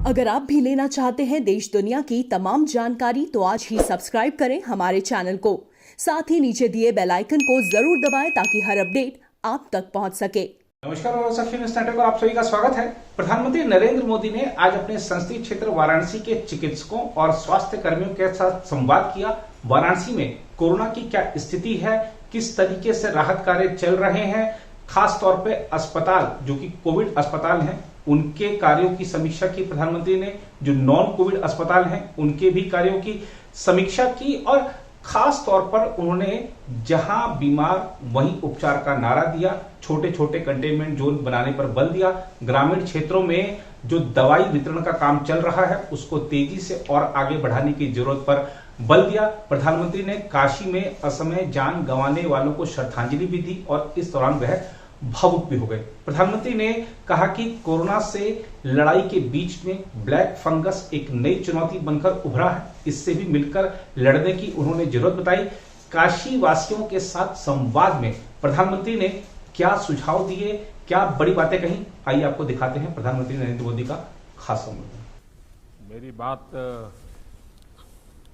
अगर आप भी लेना चाहते हैं देश दुनिया की तमाम जानकारी तो आज ही सब्सक्राइब करें हमारे चैनल को। साथ ही नीचे दिए बेल आइकन को जरूर दबाएं ताकि हर अपडेट आप तक पहुंच सके। नमस्कार और सखी न्यूज नेटवर्क पर आप सभी का स्वागत है। प्रधानमंत्री नरेंद्र मोदी ने आज अपने संसदीय क्षेत्र वाराणसी के चिकित्सकों और स्वास्थ्य कर्मियों के साथ संवाद किया। वाराणसी में कोरोना की क्या स्थिति है, किस तरीके से राहत कार्य चल रहे हैं, खास तौर पे अस्पताल जो कि कोविड अस्पताल हैं उनके कार्यों की समीक्षा की प्रधानमंत्री ने। जो नॉन कोविड अस्पताल हैं उनके भी कार्यों की समीक्षा की और खास तौर पर उन्होंने जहां बीमार वहीं उपचार का नारा दिया। छोटे छोटे कंटेनमेंट जोन बनाने पर बल दिया। ग्रामीण क्षेत्रों में जो दवाई वितरण का काम चल रहा है उसको तेजी से और आगे बढ़ाने की जरूरत पर बल दिया। प्रधानमंत्री ने काशी में असमय जान गंवाने वालों को श्रद्धांजलि भी दी और इस दौरान वह भावुक भी हो गए। प्रधानमंत्री ने कहा कि कोरोना से लड़ाई के बीच में ब्लैक फंगस एक नई चुनौती बनकर उभरा है, इससे भी मिलकर लड़ने की उन्होंने जरूरत बताई। काशी वासियों के साथ संवाद में प्रधानमंत्री ने क्या सुझाव दिए, क्या बड़ी बातें कही, आइए आपको दिखाते हैं प्रधानमंत्री नरेंद्र मोदी का खास संबोधन। मेरी बात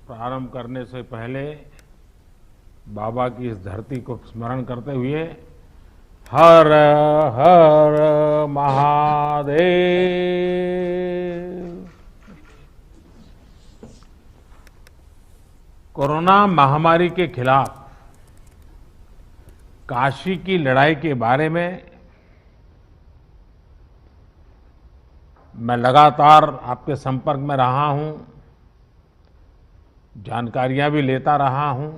प्रारंभ करने से पहले बाबा की इस धरती को स्मरण करते हुए हर हर महादेव। कोरोना महामारी के खिलाफ काशी की लड़ाई के बारे में मैं लगातार आपके संपर्क में रहा हूं, जानकारियां भी लेता रहा हूं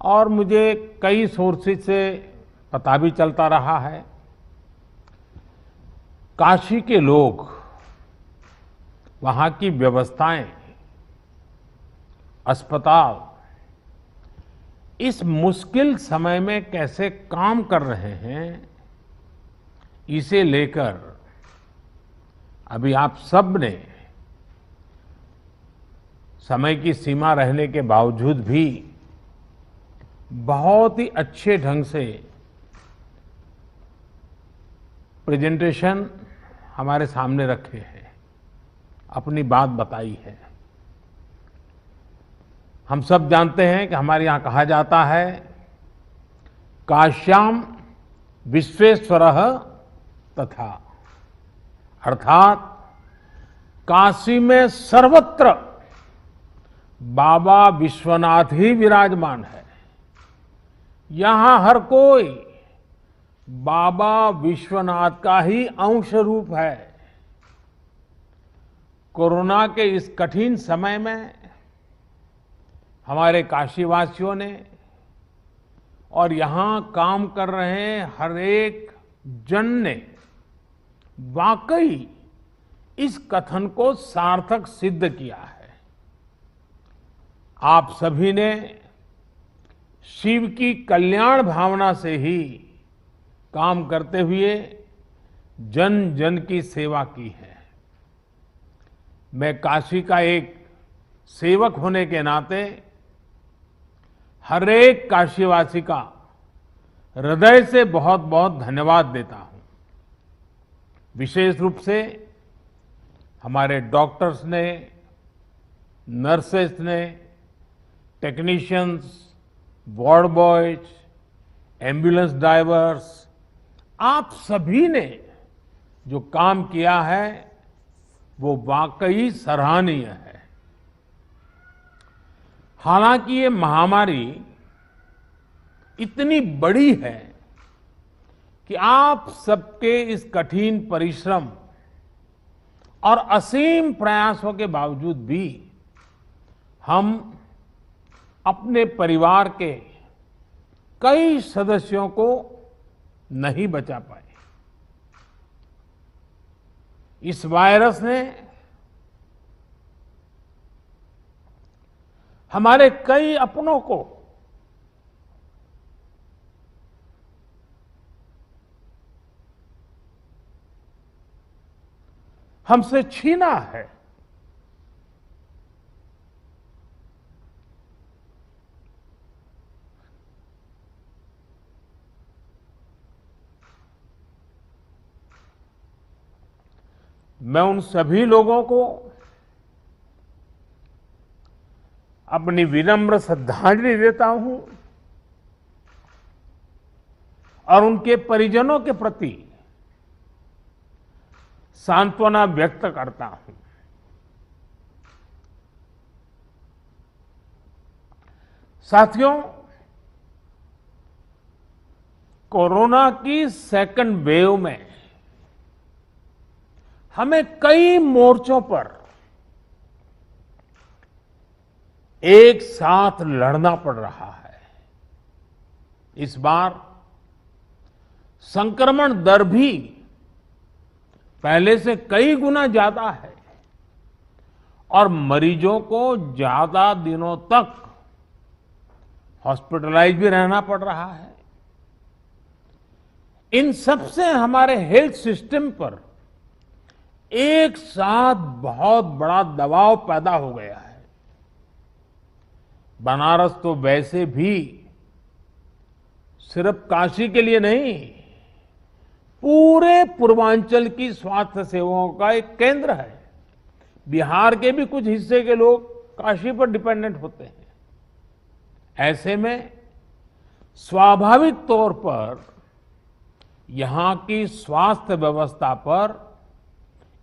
और मुझे कई सोर्सेज से पता भी चलता रहा है। काशी के लोग, वहां की व्यवस्थाएं, अस्पताल इस मुश्किल समय में कैसे काम कर रहे हैं, इसे लेकर अभी आप सब ने समय की सीमा रहने के बावजूद भी बहुत ही अच्छे ढंग से प्रेजेंटेशन हमारे सामने रखे हैं, अपनी बात बताई है। हम सब जानते हैं कि हमारे यहां कहा जाता है काश्याम विश्वेश्वरः तथा, अर्थात काशी में सर्वत्र बाबा विश्वनाथ ही विराजमान है। यहां हर कोई बाबा विश्वनाथ का ही अंश रूप है। कोरोना के इस कठिन समय में हमारे काशीवासियों ने और यहां काम कर रहे हर एक जन ने वाकई इस कथन को सार्थक सिद्ध किया है। आप सभी ने शिव की कल्याण भावना से ही काम करते हुए जन जन की सेवा की है। मैं काशी का एक सेवक होने के नाते हर एक काशीवासी का हृदय से बहुत बहुत धन्यवाद देता हूं। विशेष रूप से हमारे डॉक्टर्स ने, नर्सेस ने, technicians, ward boys, ambulance drivers, आप सभी ने जो काम किया है वो वाकई सराहनीय है। हालांकि ये महामारी इतनी बड़ी है कि आप सबके इस कठिन परिश्रम और असीम प्रयासों के बावजूद भी हम अपने परिवार के कई सदस्यों को नहीं बचा पाए। इस वायरस ने हमारे कई अपनों को हमसे छीना है। मैं उन सभी लोगों को अपनी विनम्र श्रद्धांजलि देता हूं और उनके परिजनों के प्रति सांत्वना व्यक्त करता हूं। साथियों, कोरोना की सेकंड वेव में हमें कई मोर्चों पर एक साथ लड़ना पड़ रहा है। इस बार संक्रमण दर भी पहले से कई गुना ज्यादा है और मरीजों को ज्यादा दिनों तक हॉस्पिटलाइज भी रहना पड़ रहा है। इन सब से हमारे हेल्थ सिस्टम पर एक साथ बहुत बड़ा दबाव पैदा हो गया है। बनारस तो वैसे भी सिर्फ काशी के लिए नहीं, पूरे पूर्वांचल की स्वास्थ्य सेवाओं का एक केंद्र है। बिहार के भी कुछ हिस्से के लोग काशी पर डिपेंडेंट होते हैं। ऐसे में स्वाभाविक तौर पर यहां की स्वास्थ्य व्यवस्था पर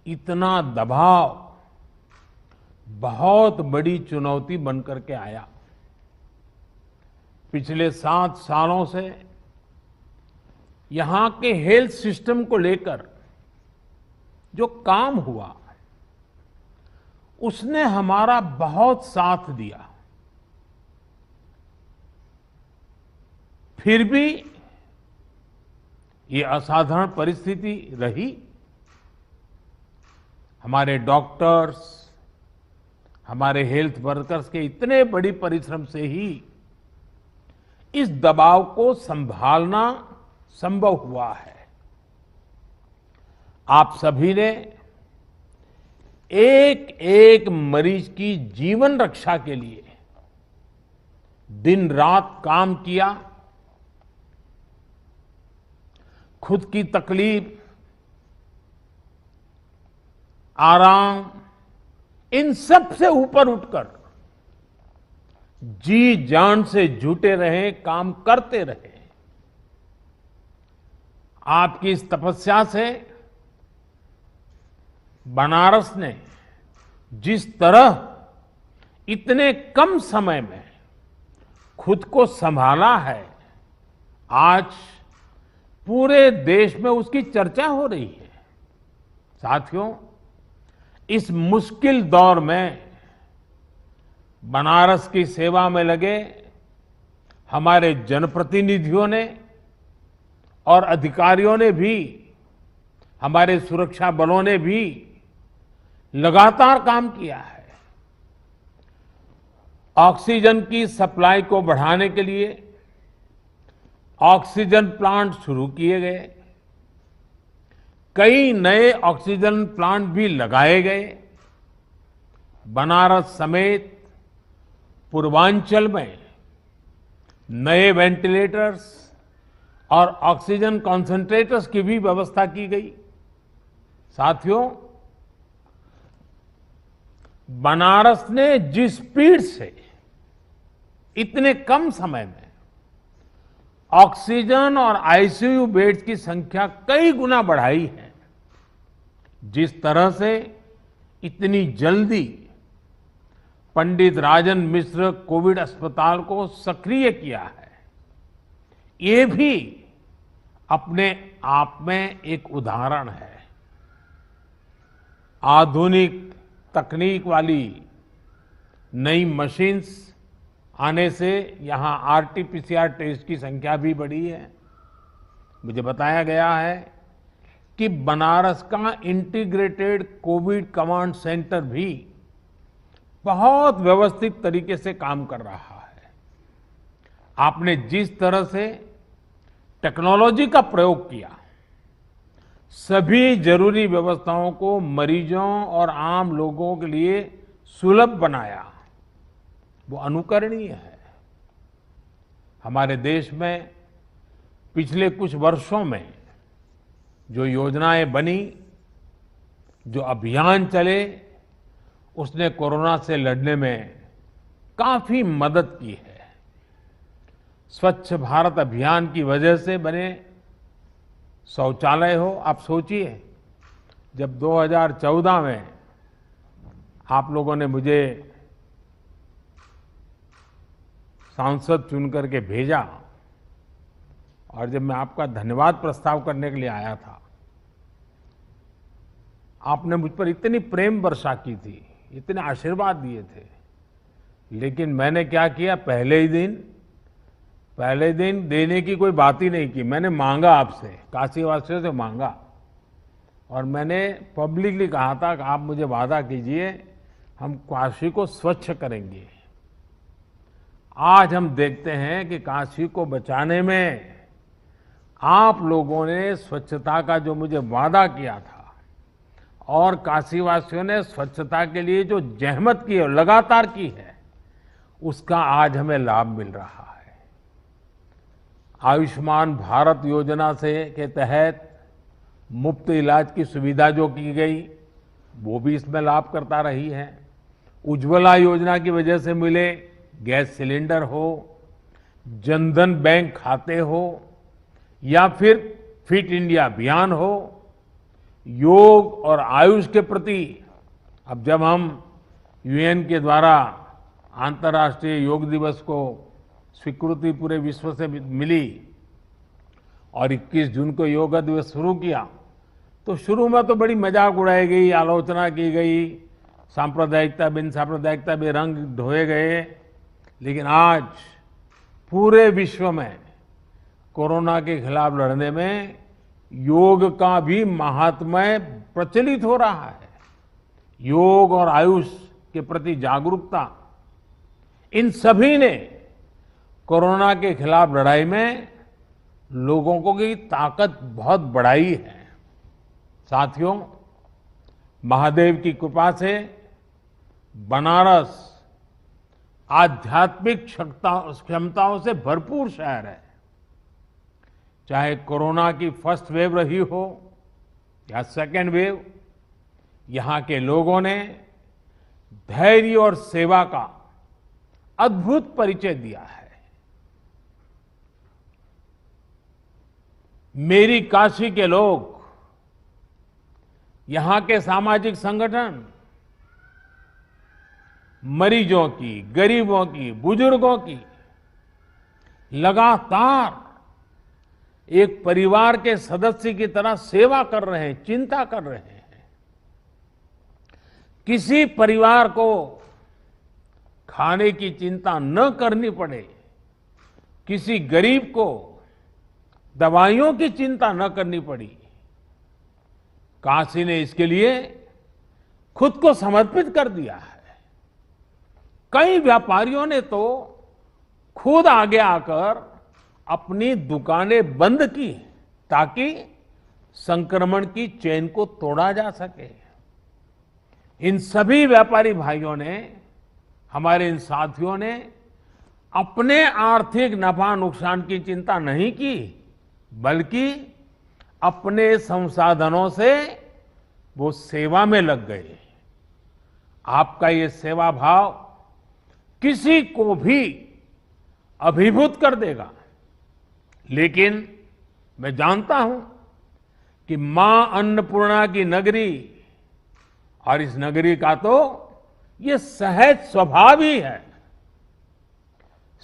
इतना दबाव बहुत बड़ी चुनौती बनकर के आया। पिछले 7 सालों से यहां के हेल्थ सिस्टम को लेकर जो काम हुआ उसने हमारा बहुत साथ दिया। फिर भी ये असाधारण परिस्थिति रही। हमारे डॉक्टर्स, हमारे हेल्थ वर्कर्स के इतने बड़ी परिश्रम से ही इस दबाव को संभालना संभव हुआ है। आप सभी ने एक एक मरीज की जीवन रक्षा के लिए दिन रात काम किया। खुद की तकलीफ, आराम, इन सब से ऊपर उठकर जी जान से जुटे रहे, काम करते रहे। आपकी इस तपस्या से बनारस ने जिस तरह इतने कम समय में खुद को संभाला है, आज पूरे देश में उसकी चर्चा हो रही है। साथियों, इस मुश्किल दौर में बनारस की सेवा में लगे हमारे जनप्रतिनिधियों ने और अधिकारियों ने भी, हमारे सुरक्षा बलों ने भी लगातार काम किया है। ऑक्सीजन की सप्लाई को बढ़ाने के लिए ऑक्सीजन प्लांट शुरू किए गए, कई नए ऑक्सीजन प्लांट भी लगाए गए। बनारस समेत पूर्वांचल में नए वेंटिलेटर्स और ऑक्सीजन कॉन्सेंट्रेटर्स की भी व्यवस्था की गई। साथियों, बनारस ने जिस स्पीड से इतने कम समय में ऑक्सीजन और आईसीयू बेड्स की संख्या कई गुना बढ़ाई है, जिस तरह से इतनी जल्दी पंडित राजन मिश्र कोविड अस्पताल को सक्रिय किया है, ये भी अपने आप में एक उदाहरण है। आधुनिक तकनीक वाली नई मशीन्स आने से यहां आरटीपीसीआर टेस्ट की संख्या भी बढ़ी है। मुझे बताया गया है कि बनारस का इंटीग्रेटेड कोविड कमांड सेंटर भी बहुत व्यवस्थित तरीके से काम कर रहा है। आपने जिस तरह से टेक्नोलॉजी का प्रयोग किया, सभी जरूरी व्यवस्थाओं को मरीजों और आम लोगों के लिए सुलभ बनाया, वो अनुकरणीय है। हमारे देश में पिछले कुछ वर्षों में जो योजनाएं बनी, जो अभियान चले उसने कोरोना से लड़ने में काफी मदद की है। स्वच्छ भारत अभियान की वजह से बने शौचालय हो, आप सोचिए जब 2014 में आप लोगों ने मुझे सांसद चुन करके भेजा और जब मैं आपका धन्यवाद प्रस्ताव करने के लिए आया था, आपने मुझ पर इतनी प्रेम वर्षा की थी, इतने आशीर्वाद दिए थे, लेकिन मैंने क्या किया, पहले दिन देने की कोई बात ही नहीं की। मैंने मांगा आपसे, काशीवासियों से मांगा और मैंने पब्लिकली कहा था कि आप मुझे वादा कीजिए हम काशी को स्वच्छ करेंगे। आज हम देखते हैं कि काशी को बचाने में आप लोगों ने स्वच्छता का जो मुझे वादा किया था और काशीवासियों ने स्वच्छता के लिए जो जहमत की है, लगातार की है, उसका आज हमें लाभ मिल रहा है। आयुष्मान भारत योजना के तहत मुफ्त इलाज की सुविधा जो की गई वो भी इसमें लाभ करता रही है। उज्ज्वला योजना की वजह से मिले गैस सिलेंडर हो, जनधन बैंक खाते हो या फिर फिट इंडिया अभियान हो, योग और आयुष के प्रति अब जब हम यूएन के द्वारा अंतर्राष्ट्रीय योग दिवस को स्वीकृति पूरे विश्व से मिली और 21 जून को योग दिवस शुरू किया, तो शुरू में तो बड़ी मजाक उड़ाई गई, आलोचना की गई, सांप्रदायिकता बिन सांप्रदायिकता भी रंग ढोए गए, लेकिन आज पूरे विश्व में कोरोना के खिलाफ लड़ने में योग का भी महात्म्य प्रचलित हो रहा है। योग और आयुष के प्रति जागरूकता, इन सभी ने कोरोना के खिलाफ लड़ाई में लोगों को की ताकत बहुत बढ़ाई है। साथियों, महादेव की कृपा से बनारस आध्यात्मिक क्षमताओं से भरपूर शहर है। चाहे कोरोना की फर्स्ट वेव रही हो या सेकेंड वेव, यहां के लोगों ने धैर्य और सेवा का अद्भुत परिचय दिया है। मेरी काशी के लोग, यहां के सामाजिक संगठन मरीजों की, गरीबों की, बुजुर्गों की लगातार एक परिवार के सदस्य की तरह सेवा कर रहे हैं, चिंता कर रहे हैं। किसी परिवार को खाने की चिंता न करनी पड़े, किसी गरीब को दवाइयों की चिंता न करनी पड़ी, काशी ने इसके लिए खुद को समर्पित कर दिया है। कई व्यापारियों ने तो खुद आगे आकर अपनी दुकानें बंद की ताकि संक्रमण की चेन को तोड़ा जा सके। इन सभी व्यापारी भाइयों ने, हमारे इन साथियों ने अपने आर्थिक नफा नुकसान की चिंता नहीं की, बल्कि अपने संसाधनों से वो सेवा में लग गए। आपका ये सेवा भाव किसी को भी अभिभूत कर देगा। लेकिन मैं जानता हूं कि मां अन्नपूर्णा की नगरी और इस नगरी का तो ये सहज स्वभाव ही है।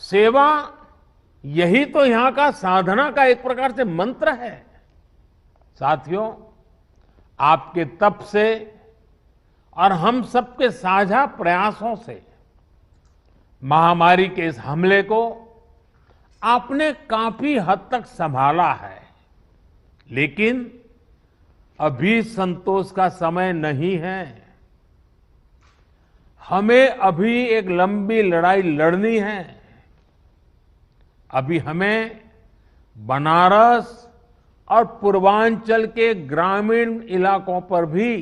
सेवा यही तो यहां का साधना का एक प्रकार से मंत्र है। साथियों, आपके तप से और हम सबके साझा प्रयासों से महामारी के इस हमले को आपने काफी हद तक संभाला है। लेकिन अभी संतोष का समय नहीं है। हमें अभी एक लंबी लड़ाई लड़नी है। अभी हमें बनारस और पूर्वांचल के ग्रामीण इलाकों पर भी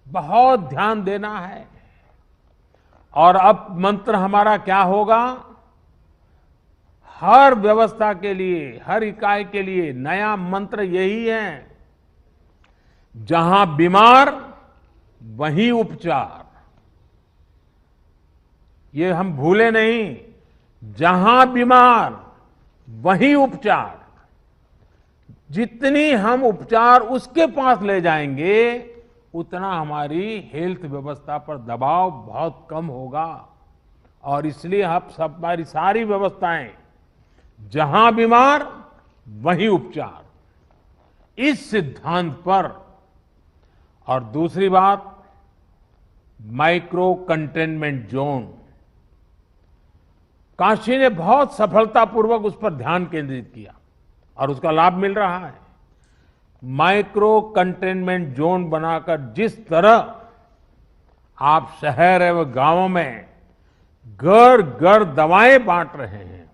बहुत ध्यान देना है। और अब मंत्र हमारा क्या होगा? हर व्यवस्था के लिए, हर इकाई के लिए नया मंत्र यही है, जहां बीमार वहीं उपचार। ये हम भूले नहीं, जहां बीमार वहीं उपचार। जितनी हम उपचार उसके पास ले जाएंगे, उतना हमारी हेल्थ व्यवस्था पर दबाव बहुत कम होगा। और इसलिए हम सब हमारी सारी व्यवस्थाएं, जहां बीमार वहीं उपचार, इस सिद्धांत पर। और दूसरी बात, माइक्रो कंटेनमेंट जोन। काशी ने बहुत सफलतापूर्वक उस पर ध्यान केंद्रित किया और उसका लाभ मिल रहा है। माइक्रो कंटेनमेंट जोन बनाकर जिस तरह आप शहर एवं गांवों में घर घर दवाएं बांट रहे हैं,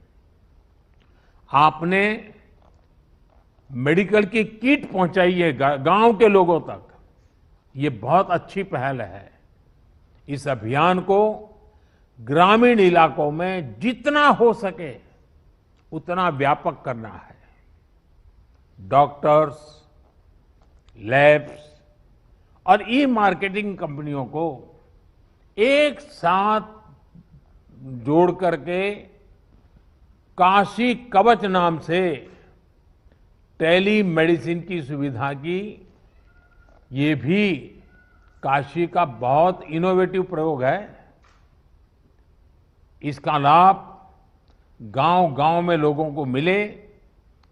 आपने मेडिकल की किट पहुंचाई है गांव के लोगों तक, ये बहुत अच्छी पहल है। इस अभियान को ग्रामीण इलाकों में जितना हो सके उतना व्यापक करना है। डॉक्टर्स, लैब्स और ई मार्केटिंग कंपनियों को एक साथ जोड़ करके काशी कवच नाम से टेली मेडिसिन की सुविधा की, ये भी काशी का बहुत इनोवेटिव प्रयोग है। इसका लाभ गांव-गांव में लोगों को मिले,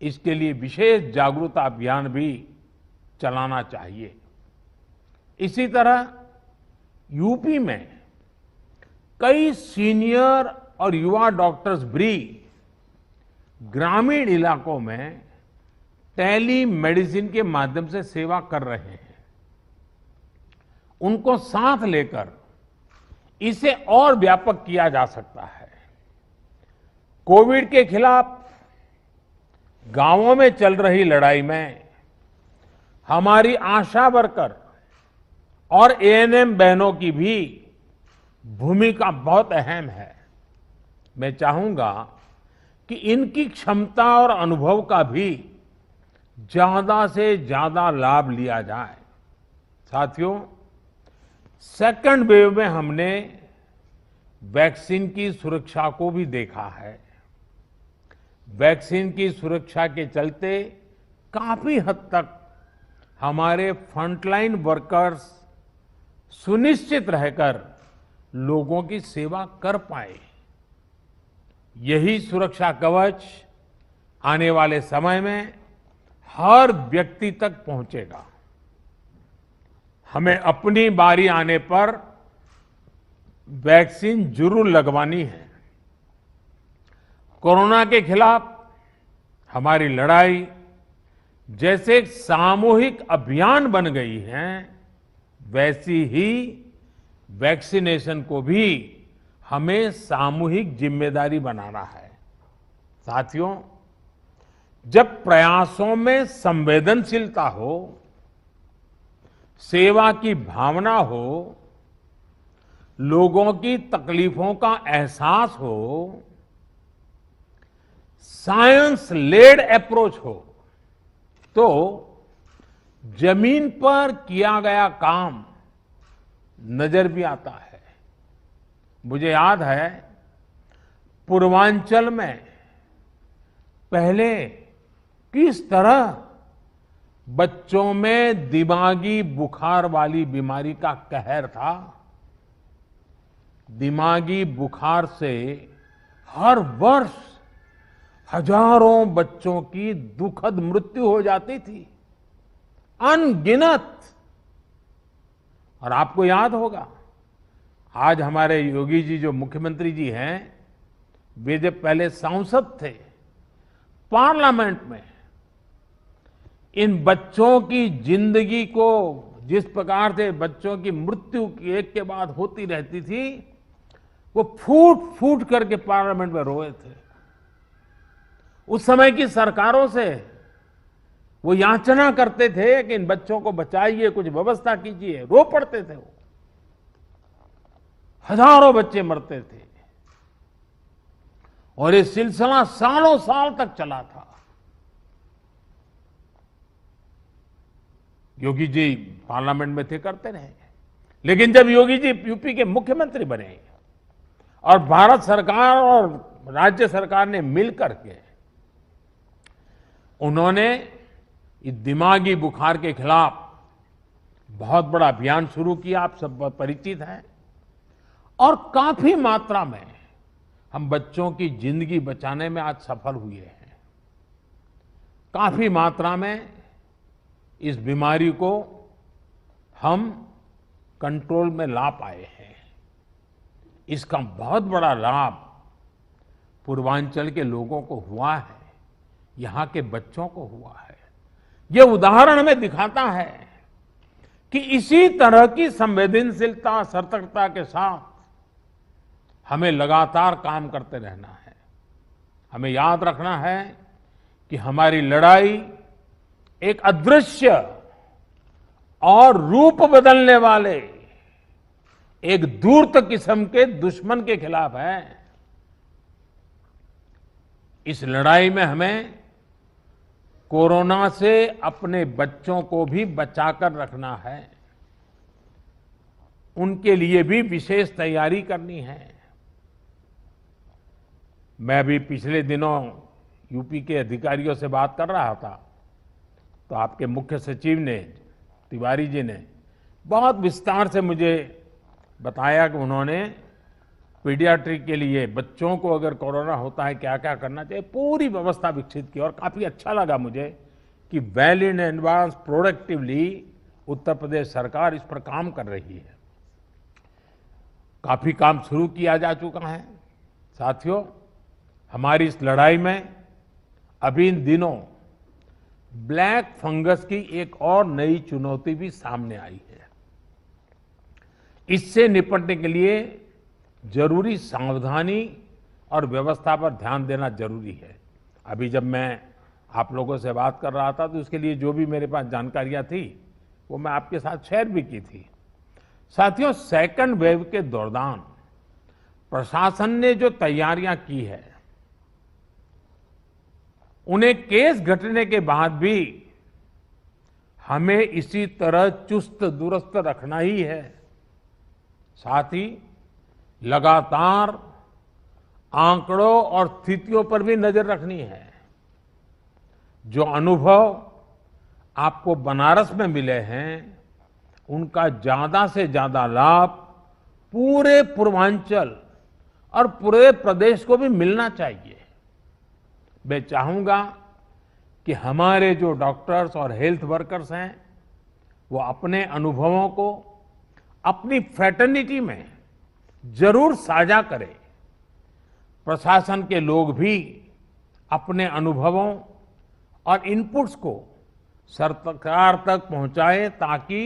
इसके लिए विशेष जागरूकता अभियान भी चलाना चाहिए। इसी तरह यूपी में कई सीनियर और युवा डॉक्टर्स भी ग्रामीण इलाकों में टेली मेडिसिन के माध्यम से सेवा कर रहे हैं। उनको साथ लेकर इसे और व्यापक किया जा सकता है। कोविड के खिलाफ गांवों में चल रही लड़ाई में हमारी आशा वर्कर और एएनएम बहनों की भी भूमिका बहुत अहम है। मैं चाहूंगा कि इनकी क्षमता और अनुभव का भी ज्यादा से ज्यादा लाभ लिया जाए। साथियों, सेकंड वेव में हमने वैक्सीन की सुरक्षा को भी देखा है। वैक्सीन की सुरक्षा के चलते काफी हद तक हमारे फ्रंटलाइन वर्कर्स सुनिश्चित रहकर लोगों की सेवा कर पाए। यही सुरक्षा कवच आने वाले समय में हर व्यक्ति तक पहुंचेगा। हमें अपनी बारी आने पर वैक्सीन जरूर लगवानी है। कोरोना के खिलाफ हमारी लड़ाई जैसे एक सामूहिक अभियान बन गई है, वैसी ही वैक्सीनेशन को भी हमें सामूहिक जिम्मेदारी बनाना है। साथियों, जब प्रयासों में संवेदनशीलता हो, सेवा की भावना हो, लोगों की तकलीफों का एहसास हो, साइंस लेड अप्रोच हो, तो जमीन पर किया गया काम नजर भी आता है। मुझे याद है, पूर्वांचल में पहले किस तरह बच्चों में दिमागी बुखार वाली बीमारी का कहर था। दिमागी बुखार से हर वर्ष हजारों बच्चों की दुखद मृत्यु हो जाती थी, अनगिनत। और आपको याद होगा, आज हमारे योगी जी जो मुख्यमंत्री जी हैं, वे जब पहले सांसद थे, पार्लियामेंट में इन बच्चों की जिंदगी को जिस प्रकार से बच्चों की मृत्यु एक के बाद होती रहती थी, वो फूट फूट करके पार्लियामेंट में रोए थे। उस समय की सरकारों से वो याचना करते थे कि इन बच्चों को बचाइए, कुछ व्यवस्था कीजिए, रो पड़ते थे वो। हजारों बच्चे मरते थे और ये सिलसिला सालों साल तक चला था। योगी जी पार्लियामेंट में थे, करते रहे। लेकिन जब योगी जी यूपी के मुख्यमंत्री बने और भारत सरकार और राज्य सरकार ने मिलकर के उन्होंने इस दिमागी बुखार के खिलाफ बहुत बड़ा अभियान शुरू किया, आप सब बहुत परिचित हैं, और काफी मात्रा में हम बच्चों की जिंदगी बचाने में आज सफल हुए हैं। काफी मात्रा में इस बीमारी को हम कंट्रोल में ला पाए हैं। इसका बहुत बड़ा लाभ पूर्वांचल के लोगों को हुआ है, यहां के बच्चों को हुआ है। यह उदाहरण हमें दिखाता है कि इसी तरह की संवेदनशीलता, सतर्कता के साथ हमें लगातार काम करते रहना है। हमें याद रखना है कि हमारी लड़ाई एक अदृश्य और रूप बदलने वाले एक धूर्त किस्म के दुश्मन के खिलाफ है। इस लड़ाई में हमें कोरोना से अपने बच्चों को भी बचाकर रखना है, उनके लिए भी विशेष तैयारी करनी है। मैं अभी पिछले दिनों यूपी के अधिकारियों से बात कर रहा था, तो आपके मुख्य सचिव ने, तिवारी जी ने बहुत विस्तार से मुझे बताया कि उन्होंने पीडियाट्रिक के लिए बच्चों को अगर कोरोना होता है क्या क्या करना चाहिए, पूरी व्यवस्था विकसित की। और काफी अच्छा लगा मुझे कि well in advance productively Uttar Pradesh सरकार इस पर काम कर रही है। काफी काम शुरू किया जा चुका है। साथियों, हमारी इस लड़ाई में अभी इन दिनों ब्लैक फंगस की एक और नई चुनौती भी सामने आई है। इससे निपटने के लिए जरूरी सावधानी और व्यवस्था पर ध्यान देना जरूरी है। अभी जब मैं आप लोगों से बात कर रहा था तो उसके लिए जो भी मेरे पास जानकारियां थी वो मैं आपके साथ शेयर भी की थी। साथियों, सेकंड वेव के दौरान प्रशासन ने जो तैयारियां की है, उन्हें केस घटने के बाद भी हमें इसी तरह चुस्त दुरुस्त रखना ही है। साथ ही लगातार आंकड़ों और स्थितियों पर भी नजर रखनी है। जो अनुभव आपको बनारस में मिले हैं, उनका ज्यादा से ज्यादा लाभ पूरे पूर्वांचल और पूरे प्रदेश को भी मिलना चाहिए। मैं चाहूंगा कि हमारे जो डॉक्टर्स और हेल्थ वर्कर्स हैं, वो अपने अनुभवों को अपनी फ्रेटर्निटी में जरूर साझा करें। प्रशासन के लोग भी अपने अनुभवों और इनपुट्स को सरकार तक पहुंचाएं ताकि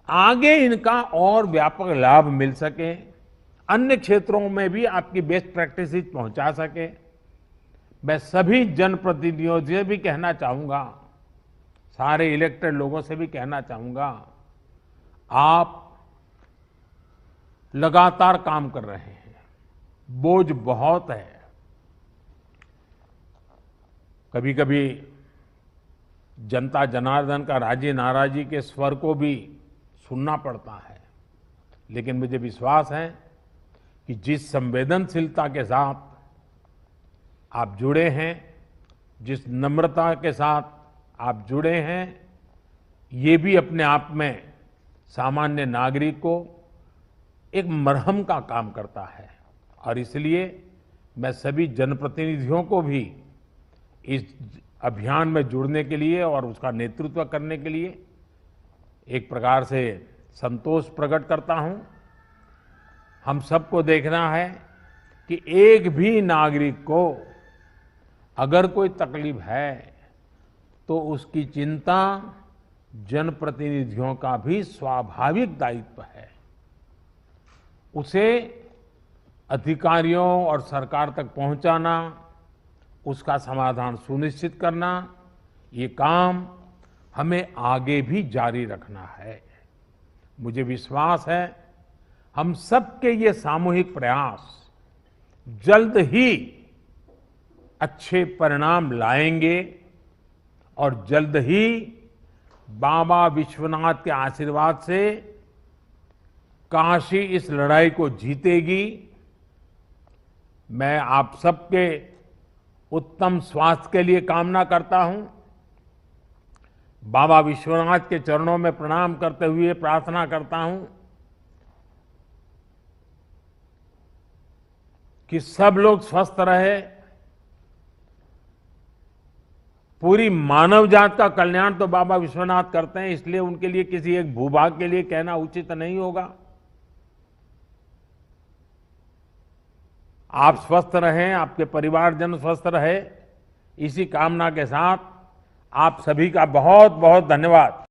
आगे इनका और व्यापक लाभ मिल सके, अन्य क्षेत्रों में भी आपकी बेस्ट प्रैक्टिसेस पहुंचा सके। मैं सभी जनप्रतिनिधियों से भी कहना चाहूंगा, सारे इलेक्टेड लोगों से भी कहना चाहूंगा, आप लगातार काम कर रहे हैं, बोझ बहुत है। कभी कभी जनता जनार्दन का राजी नाराजी के स्वर को भी सुनना पड़ता है, लेकिन मुझे विश्वास है कि जिस संवेदनशीलता के साथ आप जुड़े हैं, जिस नम्रता के साथ आप जुड़े हैं, ये भी अपने आप में सामान्य नागरिक को एक मरहम का काम करता है। और इसलिए मैं सभी जनप्रतिनिधियों को भी इस अभियान में जुड़ने के लिए और उसका नेतृत्व करने के लिए एक प्रकार से संतोष प्रकट करता हूं। हम सबको देखना है कि एक भी नागरिक को अगर कोई तकलीफ है तो उसकी चिंता जनप्रतिनिधियों का भी स्वाभाविक दायित्व है। उसे अधिकारियों और सरकार तक पहुंचाना, उसका समाधान सुनिश्चित करना, ये काम हमें आगे भी जारी रखना है। मुझे विश्वास है हम सबके ये सामूहिक प्रयास जल्द ही अच्छे परिणाम लाएंगे और जल्द ही बाबा विश्वनाथ के आशीर्वाद से काशी इस लड़ाई को जीतेगी। मैं आप सबके उत्तम स्वास्थ्य के लिए कामना करता हूं। बाबा विश्वनाथ के चरणों में प्रणाम करते हुए प्रार्थना करता हूं कि सब लोग स्वस्थ रहे। पूरी मानव जात का कल्याण तो बाबा विश्वनाथ करते हैं, इसलिए उनके लिए किसी एक भूभाग के लिए कहना उचित नहीं होगा। आप स्वस्थ रहें, आपके परिवारजन स्वस्थ रहे, इसी कामना के साथ आप सभी का बहुत बहुत धन्यवाद।